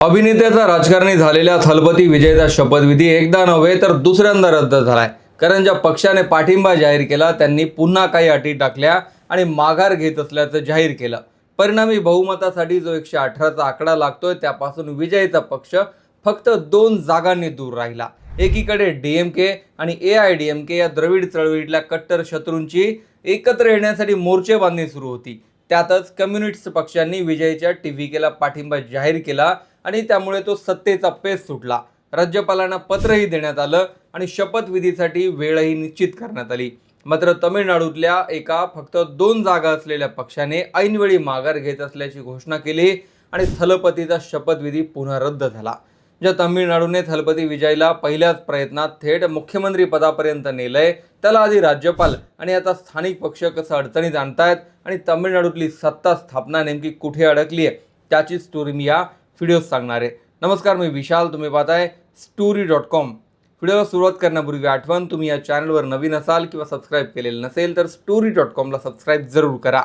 अभिनेत्याचा राजकारणी झालेल्या थलपती विजयचा शपथविधी एकदा नव्हे तर दुसऱ्यांदा रद्द झालाय. कारण ज्या पक्षाने पाठिंबा जाहीर केला त्यांनी पुन्हा काही अटी टाकल्या आणि माघार घेत असल्याचं जाहीर केलं. परिणामी बहुमतासाठी जो 118चा आकडा लागतोय त्यापासून विजयचा पक्ष फक्त 2 जागांनी दूर राहिला. एकीकडे डीएमके आणि एआयडीएमके या द्रविड चळवळीतल्या कट्टर शत्रूंची एकत्र येण्यासाठी मोर्चेबांधणी सुरू होती. त्यातच कम्युनिस्ट पक्षांनी विजयच्या टीव्हीकेला पाठिंबा जाहीर केला आणि त्यामुळे तो सत्तेचा पेच सुटला. राज्यपालांना पत्रही देण्यात आलं आणि शपथविधीसाठी वेळही निश्चित करण्यात आली. मात्र तमिळनाडूतल्या एका फक्त 2 जागा असलेल्या पक्षाने ऐनवेळी माघार घेत असल्याची घोषणा केली आणि थलपतीचा शपथविधी पुन्हा रद्द झाला. ज्या तमिळनाडूने थलपती विजयला पहिल्याच प्रयत्नात थेट मुख्यमंत्री पदापर्यंत नेलंय त्याला आधी राज्यपाल आणि आता स्थानिक पक्ष कसं अडचणीत आणतायत आणि तमिळनाडूतली सत्ता स्थापना नेमकी कुठे अडकली आहे त्याची स्टोरी मी या व्हिडिओ सांगणार आहे. नमस्कार, मी विशाल, तुम्ही पाहताय story.com. व्हिडिओला सुरुवात करण्यापूर्वी आठवण, तुम्ही या चॅनलवर नवीन असाल किंवा सबस्क्राईब केलेलं नसेल तर story.com ला सबस्क्राईब जरूर करा.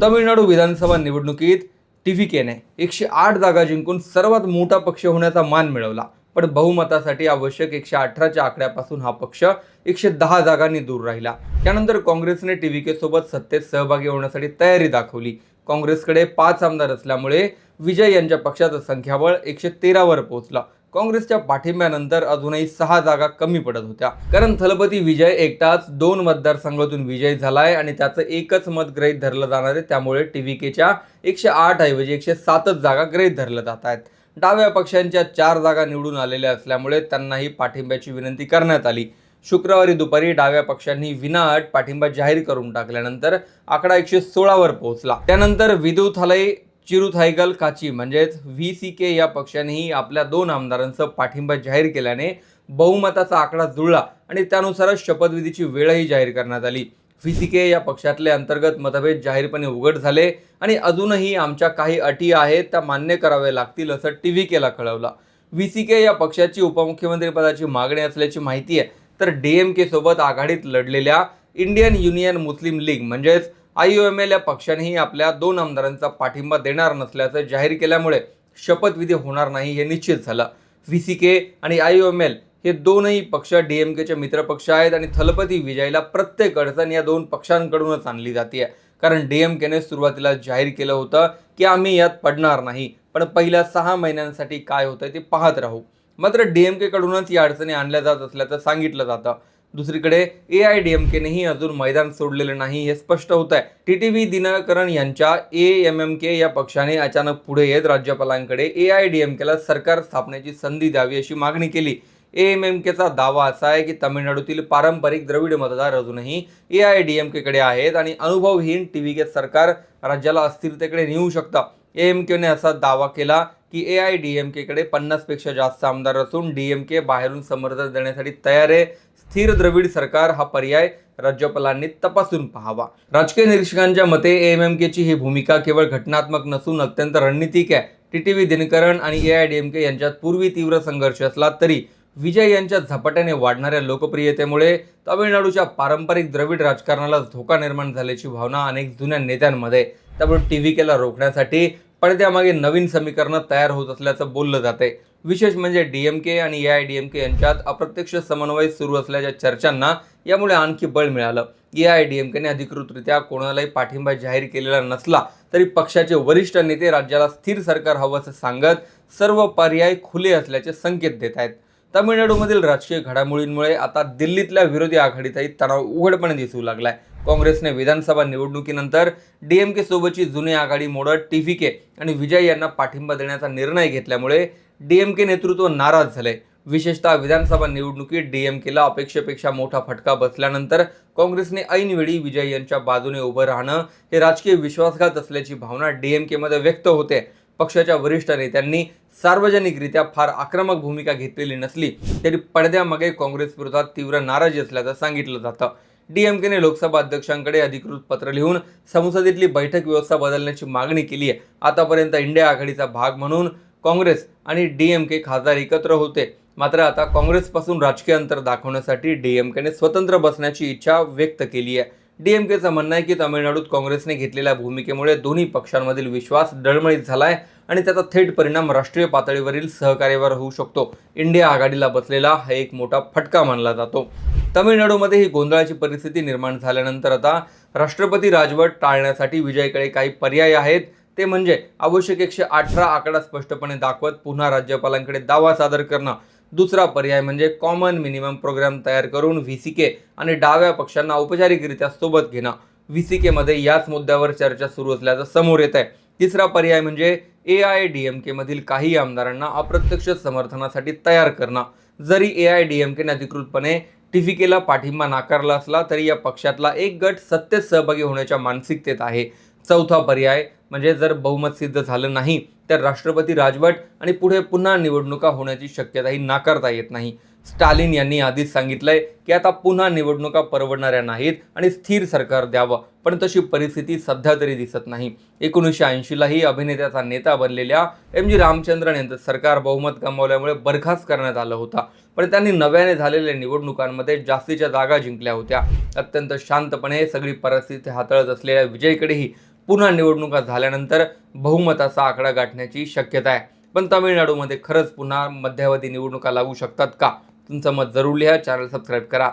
तमिळनाडू विधानसभा निवडणुकीत टीव्हीकेने 108 जागा जिंकून सर्वात मोठा पक्ष होण्याचा मान मिळवला. पण बहुमतासाठी आवश्यक 118च्या आकड्यापासून हा पक्ष 110 जागांनी दूर राहिला. त्यानंतर काँग्रेसने टीव्हीके सोबत सत्तेत सहभागी होण्यासाठी तयारी दाखवली. काँग्रेसकडे 5 आमदार असल्यामुळे विजय यांच्या पक्षाचं संख्याबळ 113 वर पोहोचलं. काँग्रेसच्या पाठिंब्यानंतर अजूनही 6 जागा कमी पडत होत्या. कारण थलपती विजय एकटाच 2 मतदारसंघातून विजयी झालाय आणि त्याचं एकच मत गृहीत धरलं जाणार आहे. त्यामुळे टीव्हीकेच्या 108 ऐवजी 107च जागा गृहीत धरल्या जात आहेत. डाव्या पक्षांच्या 4 जागा निवडून आलेल्या असल्यामुळे त्यांनाही पाठिंब्याची विनंती करण्यात आली. शुक्रवारी दुपारी डाव्या पक्षांनी विनाअट पाठिंबा जाहीर करून टाकल्यानंतर आकडा 116 वर पोहोचला. त्यानंतर विदुथलाई चिरुथाईगल काची म्हणजेच व्हीसीके या पक्षानेही आपल्या 2 आमदारांचं पाठिंबा जाहीर केल्याने बहुमताचा आकडा जुळला आणि त्यानुसारच शपथविधीची वेळही जाहीर करण्यात आली. व्हीसीके या पक्षातले अंतर्गत मतभेद जाहीरपणे उघड झाले आणि अजूनही आमच्या काही अटी आहेत त्या मान्य कराव्या लागतील असं टीव्हीकेला कळवलं. व्हीसीके या पक्षाची उपमुख्यमंत्री पदाची मागणी असल्याची माहिती आहे. तर डीएमके सोबत आघाडीत लढलेल्या इंडियन युनियन मुस्लिम लीग म्हणजेच IUML या पक्षानेही आपल्या 2 आमदारांचा पाठिंबा देणार नसल्याचं जाहीर केल्यामुळे शपथविधी होणार नाही हे निश्चित झालं. व्हीसीके आणि IUML हे दोनही पक्ष डीएमकेचे मित्रपक्ष आहेत आणि थलपती विजयला प्रत्येक अडचण या 2 पक्षांकडूनच आणली जाते. कारण डीएमकेने सुरुवातीला जाहीर केलं होतं की आम्ही यात पडणार नाही, पण पहिल्या 6 महिन्यांसाठी काय होतंय ते पाहत राहू. मात्र डीएमके कडूनच या अडचणी आणल्या जात असल्याचं सांगितलं जातं. दुसरीकडे एआयडीएमकेनेही अजून मैदान सोडलेलं नाही हे स्पष्ट होत आहे. टीटीव्ही दिनकरन यांच्या एएमएमके या पक्षाने अचानक पुढे येत राज्यपालांकडे एआयडीएमकेला सरकार स्थापनेची संधी द्यावी अशी मागणी केली. एएमएमकेचा दावा असा आहे की तमिळनाडूतील पारंपरिक द्रविड मतदार अजूनही एआयडीएमकेकडे आहेत आणि अनुभवहीन टीव्हीके सरकार राज्याला अस्थिरतेकडे नेऊ शकतं. एएमकेने असा दावा केला की एआयडीएमकेकडे 50 पेक्षा जास्त आमदार असून डीएमके बाहेरून समर्थन देण्यासाठी तयार आहे. स्थिर द्रविड सरकार हा पर्याय राज्यपालांनी तपासून पाहावा. राजकीय निरीक्षकांच्या मते एएमएमकेची ही भूमिका केवळ घटनात्मक नसून अत्यंत रणनीतिक आहे. टीटीव्ही दिनकरन आणि एआयडीएमके यांच्यात पूर्वी तीव्र संघर्ष असला तरी विजय यांच्या झपाट्याने वाढणाऱ्या लोकप्रियतेमुळे तामिळनाडूच्या पारंपरिक द्रविड राजकारणाला धोका निर्माण झाल्याची भावना अनेक जुन्या नेत्यांमध्ये. त्यामुळे टीव्हीकेला रोखण्यासाठी पडद्यामागे नवीन समीकरणं तयार होत असल्याचं बोललं जाते. विशेष म्हणजे डीएमके आणि एआयडीएमके यांच्यात अप्रत्यक्ष समन्वय सुरू असल्याच्या चर्चांना यामुळे आणखी बळ मिळालं. एआयडीएमकेने अधिकृतरित्या कोणालाही पाठिंबा जाहीर केलेला नसला तरी पक्षाचे वरिष्ठ नेते राज्याला स्थिर सरकार हवं असं सांगत सर्व पर्याय खुले असल्याचे संकेत देत आहेत. तामिळनाडूमधील राजकीय घडामोडींमुळे आता दिल्लीतल्या विरोधी आघाडीचाही तणाव उघडपणे दिसू लागलाय. काँग्रेसने विधानसभा निवडणुकीनंतर डीएमके सोबतची जुनी आघाडी मोडत टीव्हीके आणि विजय यांना पाठिंबा देण्याचा निर्णय घेतल्यामुळे डीएमके नेतृत्व नाराज झाले. विशेषतः विधानसभा निवडणुकीत डीएमकेला अपेक्षेपेक्षा मोठा फटका बसल्यानंतर काँग्रेसने ऐनवेळी विजय यांच्या बाजूने उभं राहणं हे राजकीय विश्वासघात असल्याची भावना डीएमकेमध्ये व्यक्त होते. पक्षाच्या वरिष्ठ नेत्यांनी सार्वजनिकरित्या फार आक्रमक भूमिका घेतलेली नसली तरी पडद्यामागे काँग्रेस विरोधात तीव्र नाराजी असल्याचं सांगितलं जातं. डीएमकेने लोकसभा अध्यक्षांकडे अधिकृत पत्र लिहून संसदेतली बैठक व्यवस्था बदलण्याची मागणी केली आहे. आतापर्यंत इंडिया आघाडीचा भाग म्हणून काँग्रेस आणि डीएमके खासदार एकत्र होते. मात्र आता काँग्रेसपासून राजकीय अंतर दाखवण्यासाठी डीएमकेने स्वतंत्र बसण्याची इच्छा व्यक्त केली आहे. डीएमकेचं म्हणणं आहे की तामिळनाडूत काँग्रेसने घेतलेल्या भूमिकेमुळे दोन्ही पक्षांमधील विश्वास डळमळीत झालाय आणि त्याचा थेट परिणाम राष्ट्रीय पातळीवरील सहकार्यावर होऊ शकतो. इंडिया आघाडीला बसलेला हा एक मोठा फटका मानला जातो. तामिळनाडूमध्ये ही गोंधळाची परिस्थिती निर्माण झाल्यानंतर आता राष्ट्रपती राजवट टाळण्यासाठी विजयकडे काही पर्याय आहेत. ते म्हणजे आवश्यक 118 आकडा स्पष्टपणे दाखवत पुन्हा राज्यपालांकडे दावा सादर करणं. दुसरा पर्याय म्हणजे कॉमन मिनिमम प्रोग्राम तयार करून व्हीसीके आणि डाव्या पक्षांना औपचारिकरित्या सोबत घेणं. व्हीसीकेमध्ये याच मुद्द्यावर चर्चा सुरू असल्याचं समोर येत आहे. तिसरा पर्याय म्हणजे AIADMK मधील काही आमदारांना अप्रत्यक्ष समर्थनासाठी तयार करणं. जरी AIADMKने अधिकृतपणे टीव्हीकेला पाठिंबा नाकारला असला तरी या पक्षातला एक गट सत्तेत सहभागी होण्याच्या मानसिकतेत आहे. चौथा पर्याय म्हणजे जर बहुमत सिद्ध झालं नाही तर राष्ट्रपती राजवट आणि पुढे पुन्हा निवडणुका होण्याची शक्यताही नाकारता येत नाही. स्टालिन यांनी आधीच सांगितलंय की आता पुन्हा निवडणुका परवडणाऱ्या नाहीत आणि स्थिर सरकार द्यावं, पण तशी परिस्थिती सध्या तरी दिसत नाही. 1980लाही अभिनेत्याचा नेता बनलेल्या MG रामचंद्रन यांचं सरकार बहुमत गमावल्यामुळे बरखास्त करण्यात आलं होतं, पण त्यांनी नव्याने झालेल्या निवडणुकांमध्ये जास्तीच्या जागा जिंकल्या होत्या. अत्यंत शांतपणे सगळी परिस्थिती हाताळत असलेल्या विजयकडेही पुन्हा निवडणुका झाल्यानंतर बहुमताचा आकडा गाठण्याची शक्यता आहे. पण तामिळनाडूमध्ये खरंच पुन्हा मध्यावधी निवडणुका लागू शकतात का? तुमचं मत जरूर लिहा. चॅनल सबस्क्राईब करा.